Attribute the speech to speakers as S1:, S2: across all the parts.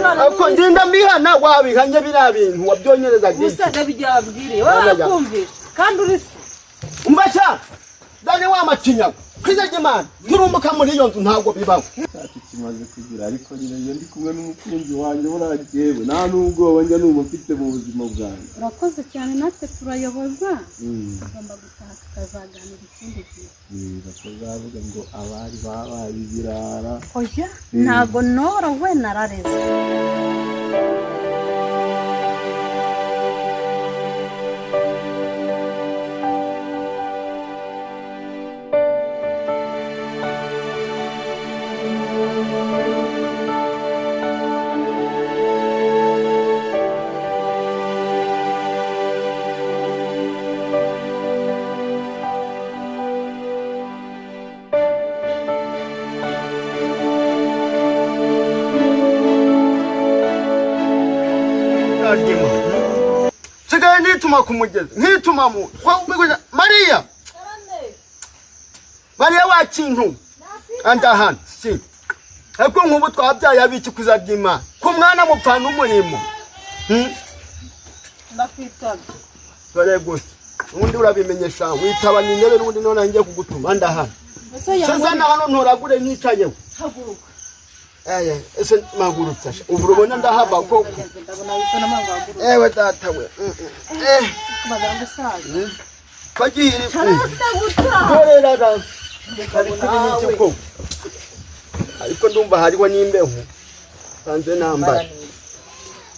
S1: Ako ndinda mbihana wabihanye bira bintu wabyonyereza giti.
S2: Musaga bijyabwire warakumvira kandi urisi.
S1: Umva cha. Dani wa matinya. Kwizaje man. Turumuka muri iyo nzu ntago bibaho.
S3: Kimaze kugira ariko nyine ndi kumwe n'umukunzi wanjye buragiyewe nta nubwo wanje n'umufite mu buzima bwanjye.
S2: Urakoze cyane natwe turayoboza. Tugomba gutaha tukazaganira ikindi gihe.
S3: Bakazavuga ngo abari babaye ibirara.
S2: Oya ntago nora we narareze.
S1: Nituma kumugeza nituma mu Maria Maria wa kintu andahan si ariko nkubu twabyaye abiki kuzabyima ku mwana mupfana umurimo
S2: ndakwitaba
S1: bare gusa undi urabimenyesha witaba n'intebe n'undi none ngiye kugutuma ndahan sezana hano nturagure nicayeho
S2: haguruka
S1: ese magurutsa ubu rubona ndahava koko ewe data we
S2: baganga saza
S1: kagiri
S2: gutura
S1: koreraga ariko ariko ndumva hariho n'imbeho sanze nambara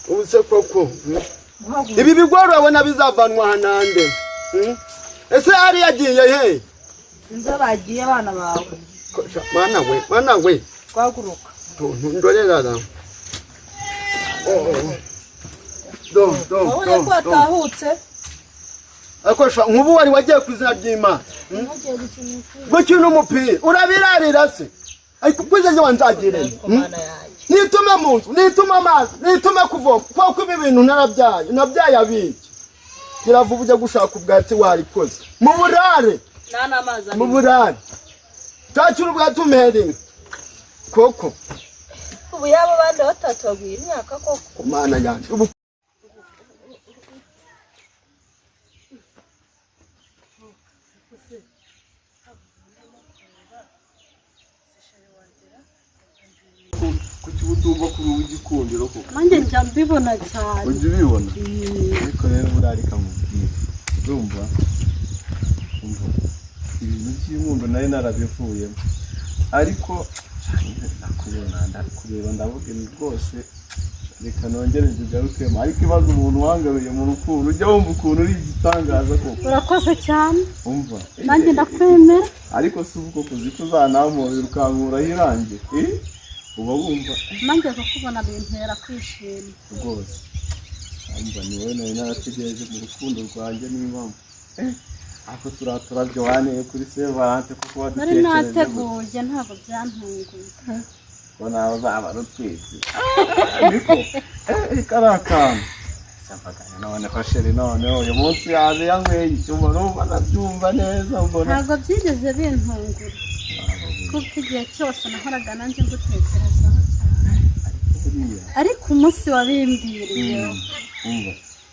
S1: ubuse koko ibi bigoro abona bizavanwa hanande ese ari yagiye he
S2: inza bagiye abana bawe
S1: mana we
S2: twaguruka
S1: ndorerara
S2: wowe ko atahutse
S1: akosha nkubu wari wagiye kuzina ry'Imana gukina umupira urabirarira se ariko kwizaje wanzagirene nituma mu nzu nituma amazi nituma kuvoma kuko ibi bintu nabyaye abiki kiravuga ujya gushaka ubwatsi warikoze mu burare
S2: nana amazi
S1: mu burare cyacura ubwatsi umheringa koko
S2: ubu yabo bande batatwaguye imyaka koko
S1: Mana yanje
S3: kuki utumva kuri ugikundiro koko
S2: manje njya mbibona cyane
S3: ujye ubibona ariko rero burarika mu bwiza urumva ibintu by'inkundo nari narabivuyemo ariko ndakureba ndavuga ni rwose reka nongere nzigarukemo ariko ibaze umuntu wangaruye mu rukundo ujya wumva ukuntu uri igitangaza koko
S2: urakoze cyane
S3: umva
S2: nanjye ndakwemera
S3: ariko si uko kuzi kuzanamurira ukankuraho irange uba wumva
S2: nanjye kukubona bintera kwishima
S3: rwose umva ni wowe nari narategereje mu rukundo rwanjye n'impamvu ako turabyo waneye kuri Sevalante kuko
S2: nari nateguye ntabwo byantunguye
S3: ko nawe uzaba rutwitse ariko karakana sampaganya none ko sheri none uyu munsi yaje yanyweye icyuma numva nabyumva neza mbona
S2: ntabwo byigeze bintungura kuko igihe cyose nahoraga nanjye ngutekerezaho cyane ariko umunsi wabimbiriye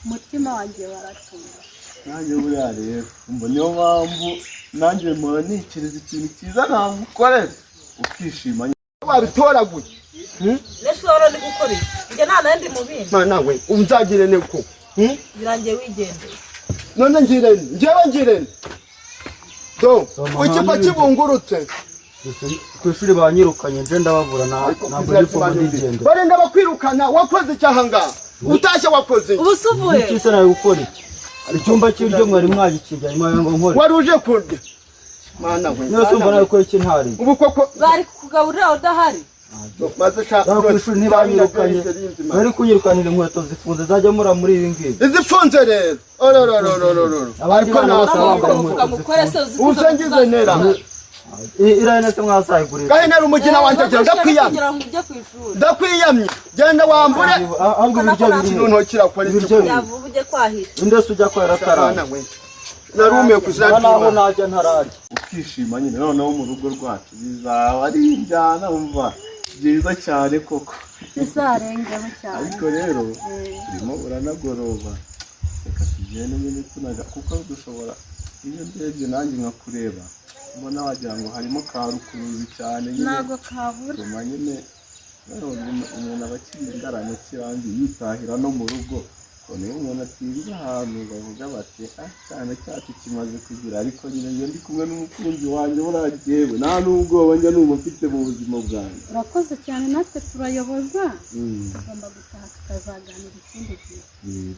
S2: umutima wanjye waratunga
S3: nanjye buriya rero umva niyo mpamvu nanjye mpora nikiriza ikintu cyiza nagukorera ukishima
S1: wabitoraguye
S2: nese wari uri gukora iki njye nta nandi mu bindi
S1: Mana we umzagirene ko
S2: birangiye wigendeye
S1: none ngirene do ikipa kibungurutse
S4: ku ishuri banyirukanye nje ndababura ntabwo ndifuza ndigende
S1: barenda bakwirukana wakoze icyaha ngaha utashye wakoze
S2: ubusuvuye
S4: iki se nawe gukora iki icyumba cy'iryo mwari mwagikijya nyuma ngo nkore
S1: wari uje kurya Mana we
S4: nose mbona yuko iki ntari
S1: ubu koko
S2: bari kugaburira udahari
S1: maze shaka
S4: ku ishuri ntibanyirukanye bari kunyirukanira inkweto zifunze zajya mura muri ibi ngibi
S1: izifunze rero
S4: abandi bana bose bambaye inkweto
S1: uzengize nera
S4: irane se mwasayigurira
S1: gahenera umugina wanje ndakwiyamye genda wambure
S4: ahubwo ibiryo birimo
S1: ntokira kwa
S4: ibiryo
S2: yavubuje kwahira
S4: indese ujya kwera tarana
S1: narumiye kuzira
S4: naho najya ntararya
S3: ukishima nyine noneho mu rugo rwacu bizaba ari injyana umva byiza cyane koko
S2: bizarengeho cyane.
S3: ariko rero urimo uranagoroba, reka tugende nyine tunaga kuko dushobora iyo ndebye nanjye nkakureba mbona wagira ngo harimo ka rukuruzi cyane nyine
S2: ntabwo kabura
S3: tuma nyine umuntu aba akiri ingarane kirangi yitahira no mu rugo ko niyo umuntu atiza ahantu bavuga bati cyane cyacu kimaze kugira, ariko nyine njye ndi kumwe n'umukunzi wanjye buragewe nta n'ubwoba njya numva mfite mu buzima bwanjye.
S2: urakoze cyane, natwe turayoboza tugomba gutaha tukazaganira ikindi gihe.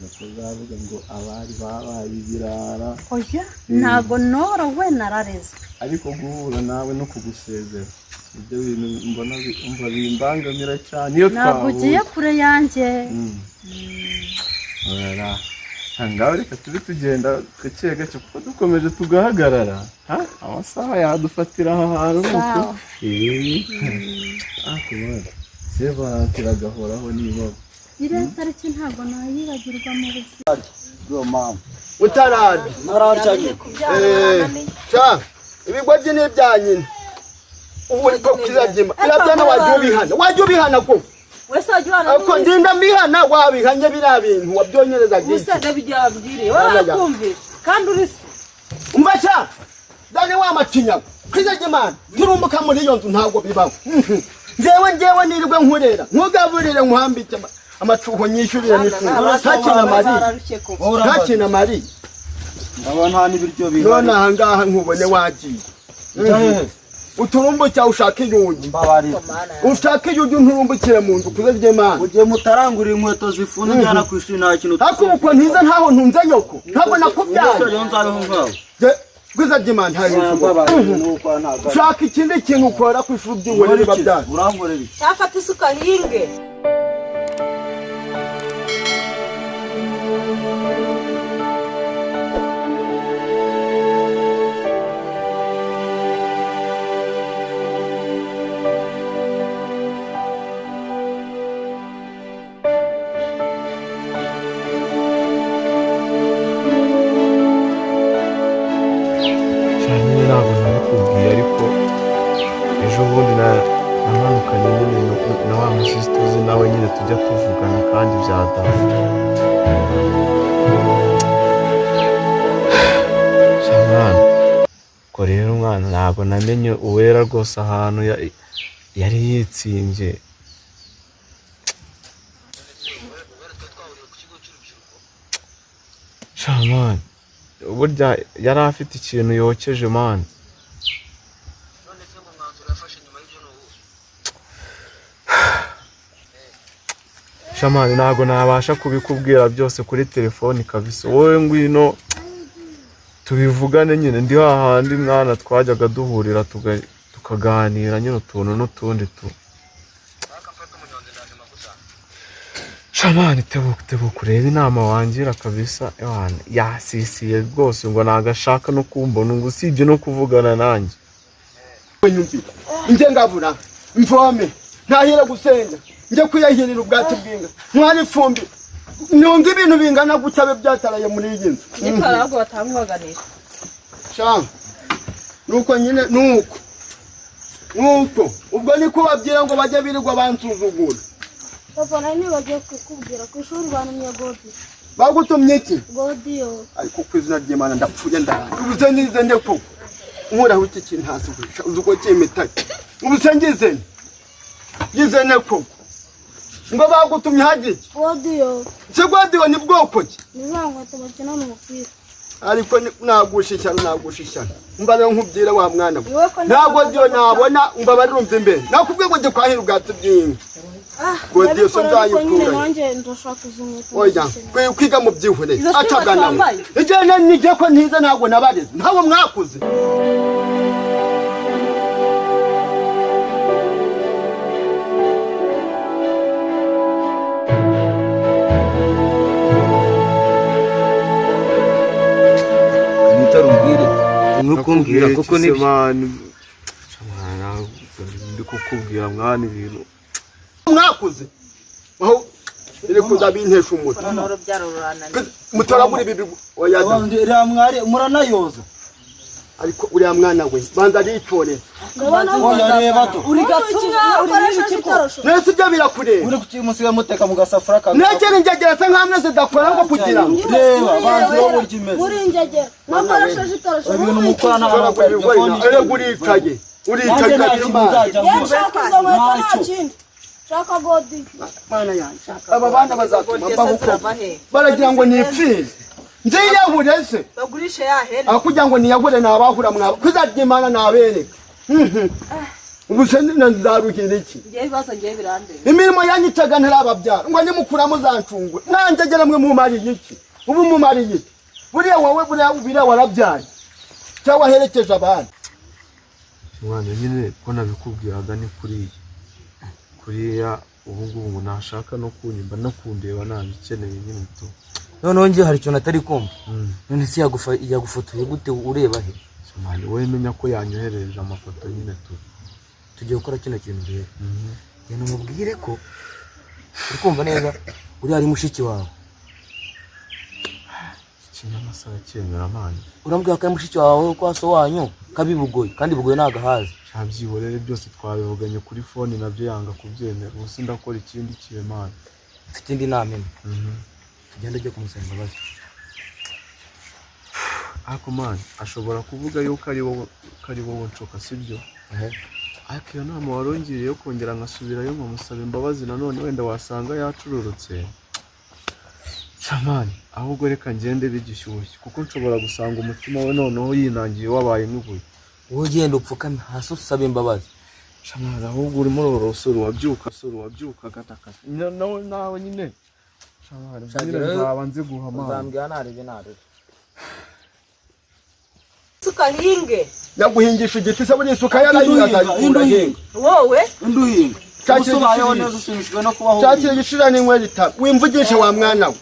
S3: batazavuga ngo abari babaye ibirara.
S2: Oya ntabwo norowe narareze,
S3: ariko guhura nawe no kugusezera ibyo bintu mbona umva bimbangamira cyane iyo
S2: ntabwo ugiye kure yanjye.
S3: ngaho reka tube tugenda gake gake kuko dukomeje tugahagarara amasaha yadufatira aha hantu nuko seba kiragahoraho niba
S2: iriya tariki ntabwo nayibagirwa mu buzima.
S1: utarari
S4: naracanye
S1: ibigoryi ni ibya nyina ubu niko kizabyima irabyana wajya ubihana ko
S5: wese ajyana
S1: ko ndinda mbihana wabihanye biriya bintu wabyonyereza byinshi
S5: usanga bijyabwire warakumvira kandi urisi
S1: umva cya dani wamacinya kizagimana turumbuka muri iyo nzu ntabwo bibaho njyewe nirirwe nkurera nkugaburire nkuhambike amacuho nyishyurire n'ifungo ntakina mari
S4: aba nta n'ibiryo bihari
S1: none aha ngaha nkubone wagiye uturumbu cyawe ushaka iyugi ushaka iyugi nturumbukire mu nzu kuze ry'Imana
S4: ugiye mutarangurira inkweto zifunze njyana ku ishuri nta kintu
S1: hakuko ntiza ntaho ntunze nyoko ntabwo nakubyaye kuze ry'Imana ntayo ushaka ikindi kintu ukora ku ishuri by'ingore babyaye
S4: urangorera iki
S5: cyafata isuka hinge
S3: namanukanye nyine na wa musisita uzi nawe nyine tujya tuvugana kandi byadaye shamwana ko rero umwana ntabwo namenye uwera rwose ahantu yari yitsimbye shamwana burya yari afite ikintu yokeje mani shamani ntabwo nabasha kubikubwira byose kuri telefoni kabisa wowe ngwino tubivugane nyine ndi hahandi mwana twajyaga duhurira tukaganira nyine utuntu n'utundi shamani tebuka urebe inama wangira kabisa yasisiye rwose ngo nagashaka no kumbona ngo usibye no kuvugana nanjye
S1: njye ngabura mvome ntahira gusenga njye kuyahirira ubwatsi bw'inga mwari ifumbi nunga ibintu bingana gutya byataraye muri iyi nzu
S5: n'ikaragwa batamwaganisha
S1: shanga nuko nyine nuko ubwo niko babwira ngo bajye birirwa bansuzugura
S2: papa nani bagiye kukubwira ku ishuri banumye godi
S1: bagutumye iki
S2: godiyo
S1: ariko ku izina ry'Imana ndapfuye ndara ubuze nize ndeko nkuraho iki kintu hasi uzuko cy'imitaki ubuze ngize neko ngo bagutumye hagiki
S2: godiyo
S1: godiyo ni bwoko ki
S2: nizankweto bakina n'umupira
S1: ariko nagushishana mbara nkubwira wa mwana ntabwo dio nabona mbaba rumva imbere nakubwiye ngo kwahira ubwatsi bw'inka godiyo so nzayikura oya kwiga mu byihore acagana ijana nije ko ntiza ntabwo nabareze ntabwo mwakuze
S4: nukumbwira kuko ni
S3: ndi kukubwira mwana ibintu
S1: mwakuze aho iri kuza bintesha umuti mutora muri bibi
S4: oya mwari muranayoza
S1: ariko uriya mwana we banza aritorera
S4: Oya reba to.
S5: uri gatumwa uri n'ibiki
S1: nese ibyo birakureba
S4: Uri kukimusiga muteka mu gasafura kawe.
S1: negera ingegera se nkamwe zidakora ngo kugira ngo
S4: Reba banze wo burya imeze.
S2: muri ingegera nakoresheje itorosho
S4: Ibintu mukora n'abakora telefoni.
S1: ere urikaye
S4: Nanjye nta kintu nzajya mvuga.
S2: nshaka izo nkweto nta kindi nshaka godi
S1: mana yanjye aba bana bazatuma
S5: Godiyo
S1: bahuko
S5: zirava he
S1: baragira ngo nipfize nziyahure se
S5: bagurishe ya hene
S1: aho kugira ngo niyahure nabahura mwaba kuzaryimana nabereka ubuse nzaruhira iki
S5: ngiye ibibazo ngiye birandeba
S1: imirimo yanyitaga ntarababyara ngo nimukuramo zancungwe nanjye mwe mumariye iki ubu mumariye iki buriya wowe buriya warabyaye cyangwa waherekeje abandi
S3: mwana nyine ko nabikubwiraga ni kuriya ubu ngubu ngo nashaka no kunyimba no kundeba nabikeneye nyine to
S4: Noneho ngiye hari ikintu atari kumva. None se yagufotoye gute ureba he?
S3: mwana wowe menya ko yanyohereje amafoto nyine to
S4: Tugiye gukora kino kintu rero. Yena mubwire ko uri kumva neza uri ari mushiki wawe.
S3: ikinyamasara cyemera mwana
S4: Urambwira ko ari mushiki wawe ko aso wanyu kabibugoye kandi bugoye nagahaz.
S3: cyabyiborere byose twabivuganye kuri phone nabyo yanga kubyemera ubu ndakora ikindi kibe mwana
S4: Mfite indi nama imwe. Tugenda ujye kumusaba imbabazi.
S3: ariko mwana ashobora kuvuga yuko ari wowe nshoka sibyo ariko iyo nama warongiriye yo kongera nkasubirayo nkamusaba imbabazi nanone wenda wasanga yacururutse shamani ahubwo reka ngende bigishyushye kuko nshobora gusanga umutima we noneho yinangiye wabaye nk'ibuye
S4: Wowe ugenda upfukame hasi usaba imbabazi.
S3: shamani ahubwo urimo urorosora wabyuka gatakaza nawe nyine shamani nzaba nzi guha amana
S4: Uzambwira narebe narebe.
S5: suka hinge
S1: yaguhingisha igiti se buri isuka yarahinga
S5: wowe
S4: Nduhinga. Usobayeho neza ushimishijwe no kubaho.
S1: cyakira igishira n'inkweri ita wimvugishe wa mwana we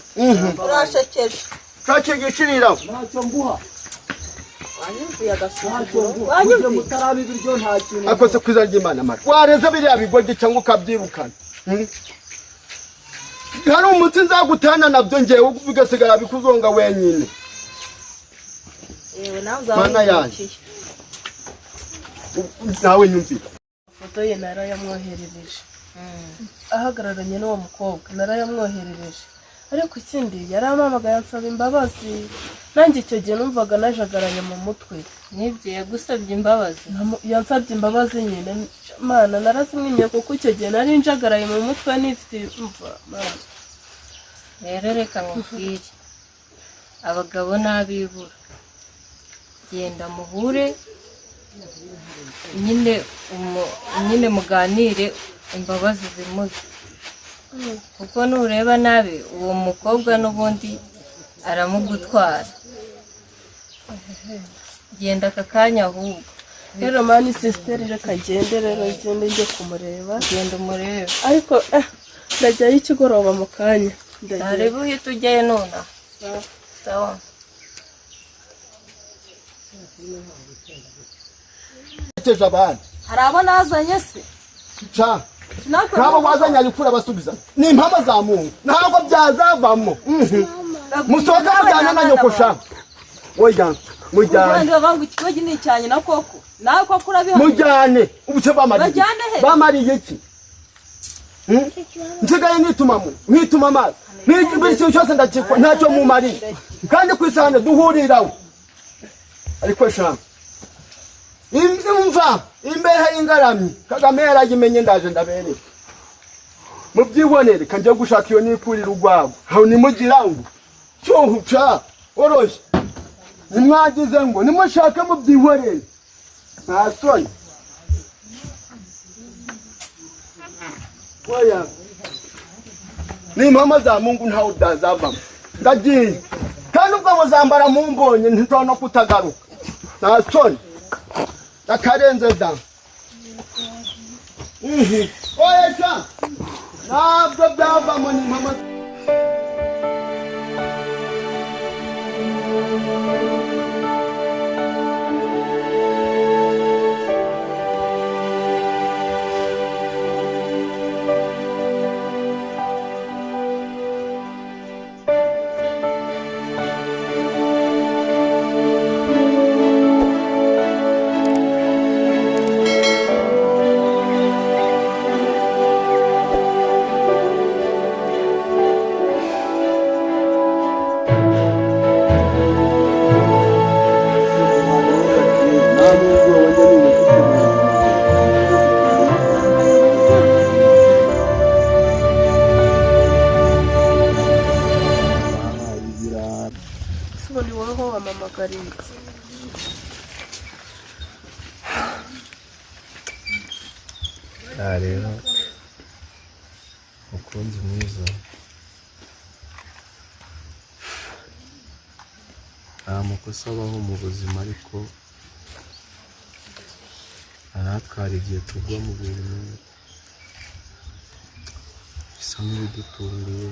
S5: urashekeje
S1: cyakira igishirira
S4: Ntacyo mbuha.
S5: wanyumviye agasuzuguro wanyumviye
S4: mutaraba ibiryo nta kintu.
S1: akose kwiza ry'Imana mara wareza biriya bigoryi cyangwa ukabyirukana hari umunsi nzagutana nabyo ngewe bigasigara bikuzonga wenyine
S5: yewe nawe
S1: Mana yanjye. nawe nyumvira
S6: Foto ye narayamwoherereje ahagararanye n'uwo mukobwa narayamwoherereje ariko ikindi yarampamagaye ansaba imbabazi nanjye icyo gihe numvaga najagaranye mu mutwe
S2: nibyo yagusabye imbabazi
S6: yansabye imbabazi nyine mana narazimwimye kuko icyo gihe nari njagaraye mu mutwe nifite umva mana
S2: rero reka mubwire abagabo n'abibura genda muhure nyine muganire imbabazi zimuze kuko nureba nabi uwo mukobwa n'ubundi aramugutwara genda aka kanya ahubwo
S6: rero mani sisiteri reka ngende rero ngende njye kumureba
S2: genda umurebe
S6: ariko ndajyayo ikigoroba mu kanya
S2: ntarebe uhita ujyayo nonaha sawa
S1: teje abandi
S5: hari abo nazanye se
S1: cha nabo wazanye arikura basubiza ni impama za Mungu ntabwo byazavamo musoka mujyana na nyoko sha oya mujyane
S5: kandi bavanga ikigogi ni cyanye na koko nawe koko urabiha
S1: mujyane ubuse bamariye
S5: Bajyane he?
S1: bamariye iki nsigaye nkituma amazi buri kintu cyose ndakikwa ntacyo mumariye kandi ku isahane duhuriraho ariko sha imva imbehe y'ingaramye Kagame yarayimenye ndaje ndabereye mubyibonere kanje gushaka iyo nikurira urwabo aho nimugira ngo cyohuca oroshye nimwagize ngo nimushake mubyihorere nta soni oya ni impama za Mungu ntawe udazavamo ndagiye kandi ubwo muzambara mumbonye ntitona kutagaruka nta soni akarenze da oya sha ntabwo byavamo ni impama
S3: rero mukunzi mwiza, nta makosa abaho mu buzima, ariko natwara igihe tugwa mu bintu bisa nk'ibidutunguye,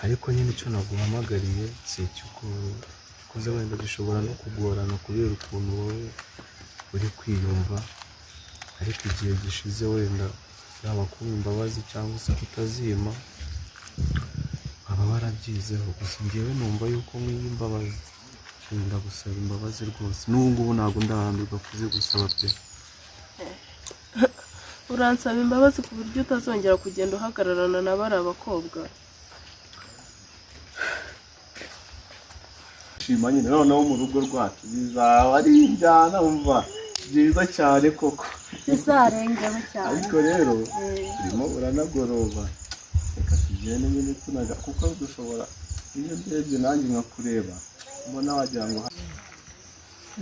S3: ariko nyine icyo naguhamagariye si icy'ukoze wenda gishobora no kugorana kubera ukuntu wowe uri kwiyumva, ariko igihe gishize wenda yaba kuba imbabazi cyangwa se kutazima baba barabyizeho. Gusa ngewe numva yuko nk'iyi imbabazi nkunda gusaba imbabazi rwose, n'ubu ngubu ntabwo ndahanirwa kuzigusaba pe.
S6: uransaba imbabazi ku buryo utazongera kugenda uhagararana na bari abakobwa?
S3: Shima nyine noneho mu rugo rwacu bizaba ari injyana umva byiza cyane koko,
S2: bizarengeho cyane.
S3: ariko rero urimo uranagoroba, reka tugende nyine tunaga, kuko dushobora iyo ndebye nanjye nkakureba mbona wagira ngo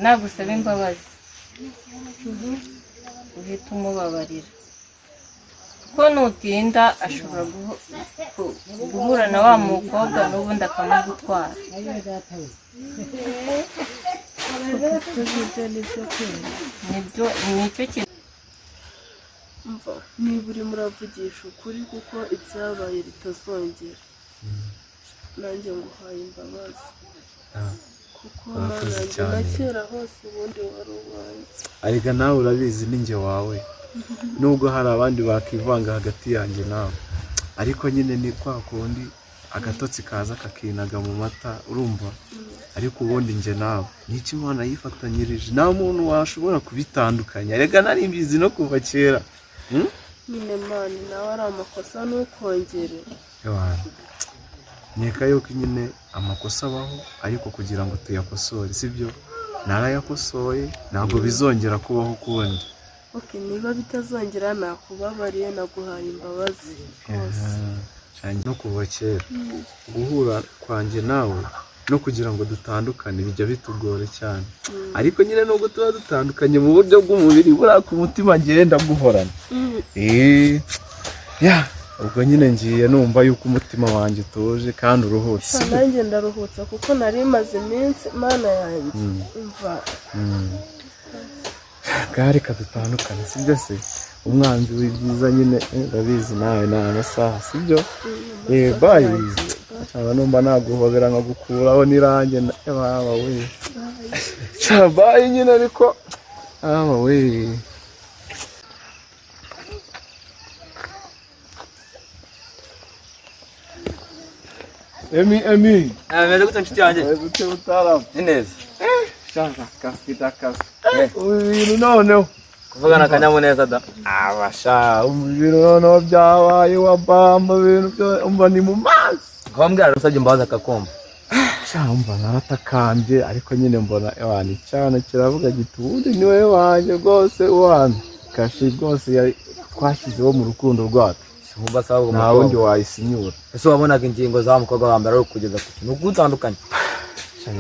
S7: nagusaba imbabazi uhita umubabarira, ko nutinda ashobora guhura na wa mukobwa n'ubundi akamugutwara. Nicyo kintu
S6: mva niba urimo uravugisha ukuri kuko ibyabaye bitazongera, nanjye nguhaye imbabazi kuko nanjye na kera hose ubundi wari uwanjye.
S3: ariko nawe urabizi ni njye wawe, nubwo hari abandi bakivanga hagati yanjye nawe, ariko nyine ni kwa kundi agatotsi kaza kakinaga mu mata urumva, ariko ubundi njye nawe n'iki Imana yifatanyirije, nta muntu washobora kubitandukanya, rega nari mbizi no kuva kera.
S6: nyine mani nawe ari amakosa ntukongere.
S3: Nkeka yuko nyine amakosa abaho, ariko kugira ngo tuyakosore sibyo, narayakosoye ntabwo bizongera kubaho ukundi.
S6: Okay, niba bitazongera nakubabariye, naguhaye imbabazi rwose.
S3: No kuva kera guhura kwanjye nawe no kugira ngo dutandukane bijya bitugora cyane, ariko nyine nubwo tuba dutandukanye mu buryo bw'umubiri, buriya ku mutima ngenda guhorana. Ubwo nyine ngiye numva yuko umutima wanjye utuje kandi uruhutse.
S6: Nanjye ndaruhutse kuko nari maze iminsi mana yanjye umva
S3: gari kadutandukanye sibyo se, umwanzi w'ibyiza nyine urabizi nawe ni amasaha sibyo. Bye cyangwa numva naguhobera nkagukuraho n'irange baba we bye nyine, ariko baba we Emi
S4: meze gute nshuti yanjye?
S3: gute utaramu
S4: Ni neza.
S3: shaka kasita kas ibintu noneho
S4: Kuvugana akanyamuneza da.
S3: abasha ibintu noneho byabaye wabamba ibintu byo umva ni mu mazi.
S4: Ngombwa rusabye imbabazi akakumva.
S3: Umva naratakambye, ariko nyine mbona ewana cyane kiravuga giti ubundi ni wowe wanjye rwose uwana kashi rwose twashyizeho mu rukundo rwacu,
S4: Simba sawa
S3: nta wundi wayisinyura.
S4: Ese wabonaga ingingo za mukobwa wa mbere ari kugeza ku kintu gutandukanye.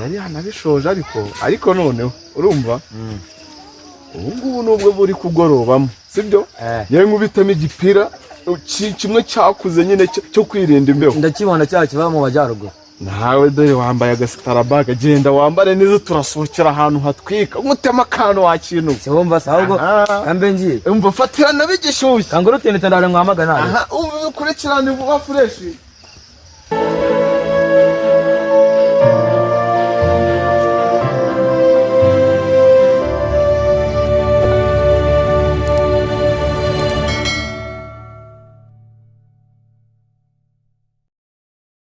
S3: Yari yanabishoje ariko noneho urumva ubu ngubu nubwo buri kugorobamo sibyo, yewe nkubitamo igipira kimwe cyakuze nyine cyo kwirinda imbeho.
S4: Ndakibona cyaha kiva mu majyaruguru.
S3: Nawe dore wambaye agasitarabaga, genda wambare neza turasohokera ahantu hatwika nkutema akantu wakintu.
S4: Simba sawa kambe ngiye.
S3: Umva fatirana bigishyushye
S4: Kanguru tene tandare mwamagana.
S3: ubu bikurikirane vuba fresh.